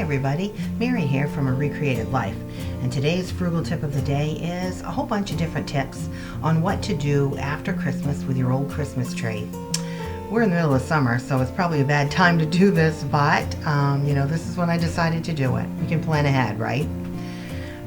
everybody, Mary here from A Recreated Life, and today's frugal tip of the day is a whole bunch of different tips on what to do after Christmas with your old Christmas tree. We're in the middle of summer, so it's probably a bad time to do this, but this is when I decided to do it. We can plan ahead, right?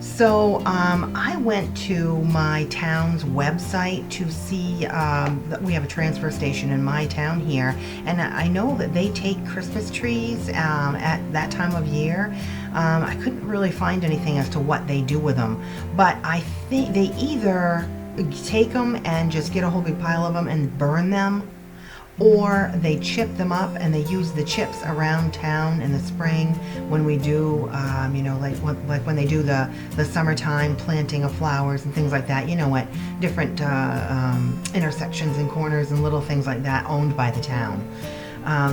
So I went to my town's website to see that we have a transfer station in my town here, and I know that they take Christmas trees at that time of year. I couldn't really find anything as to what they do with them, but I think they either take them and just get a whole big pile of them and burn them, or they chip them up and they use the chips around town in the spring when we do, like when they do the summertime planting of flowers and things like that, at different intersections and corners and little things like that owned by the town.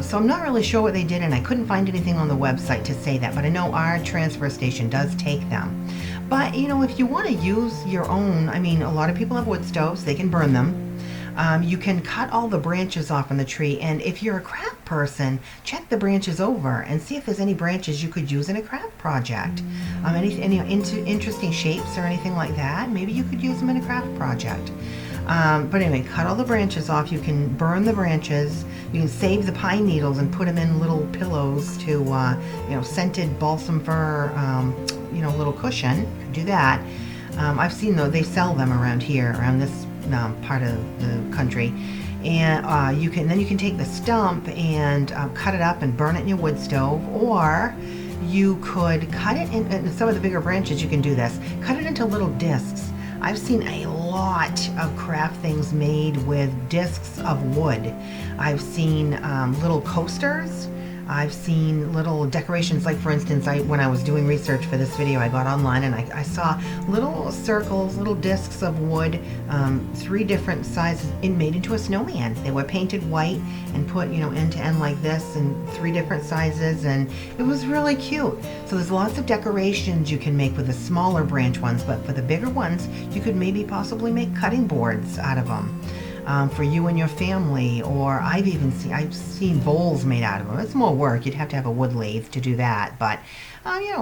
So I'm not really sure what they did, and I couldn't find anything on the website to say that, but I know our transfer station does take them. But, if you want to use your own, a lot of people have wood stoves, they can burn them. You can cut all the branches off on the tree, and if you're a craft person, check the branches over and see if there's any branches you could use in a craft project. Any interesting shapes or anything like that, maybe you could use them in a craft project. But anyway, cut all the branches off. You can burn the branches. You can save the pine needles and put them in little pillows to, scented balsam fir, little cushion. You can do that. I've seen though they sell them around here, around this part of the country, and then you can take the stump and cut it up and burn it in your wood stove, or you could cut it in some of the bigger branches. You can do this, cut it into little discs. I've seen a lot of craft things made with discs of wood. I've seen little coasters. I've seen little decorations, like for instance, when I was doing research for this video, I got online and I saw little circles, little discs of wood, 3 different sizes, made into a snowman. They were painted white and put, end to end like this, in 3 different sizes, and it was really cute. So there's lots of decorations you can make with the smaller branch ones, but for the bigger ones, you could maybe possibly make cutting boards out of them. For you and your family, or I've seen bowls made out of them. It's more work. You'd have to have a wood lathe to do that, but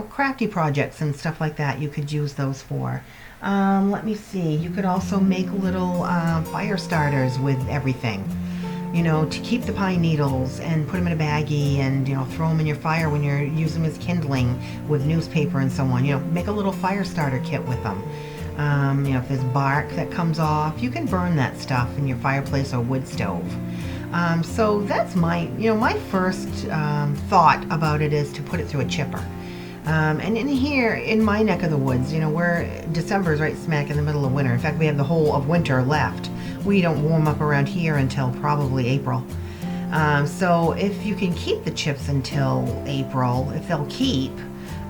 crafty projects and stuff like that, you could use those for. Let me see. You could also make little fire starters with everything. To keep the pine needles and put them in a baggie and throw them in your fire when you're using them as kindling with newspaper and so on. Make a little fire starter kit with them. If there's bark that comes off, you can burn that stuff in your fireplace or wood stove. So that's my first thought about it is to put it through a chipper. And in here, in my neck of the woods, December is right smack in the middle of winter. In fact, we have the whole of winter left. We don't warm up around here until probably April. So if you can keep the chips until April, if they'll keep,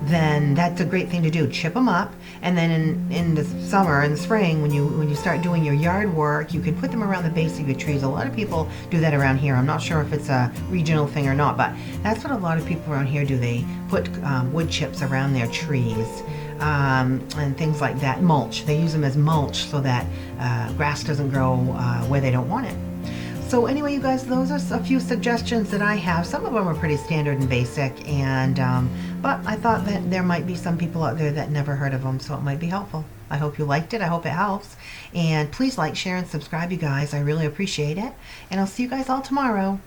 then that's a great thing to do. Chip them up, and then in the summer and the spring, when you start doing your yard work, you can put them around the base of your trees. A lot of people do that around here. I'm not sure if it's a regional thing or not, but that's what a lot of people around here do. They put wood chips around their trees and things like that. Mulch. They use them as mulch so that grass doesn't grow where they don't want it. So anyway, you guys, those are a few suggestions that I have. Some of them are pretty standard and basic, and but I thought that there might be some people out there that never heard of them, so it might be helpful. I hope you liked it. I hope it helps. And please like, share, and subscribe, you guys. I really appreciate it. And I'll see you guys all tomorrow.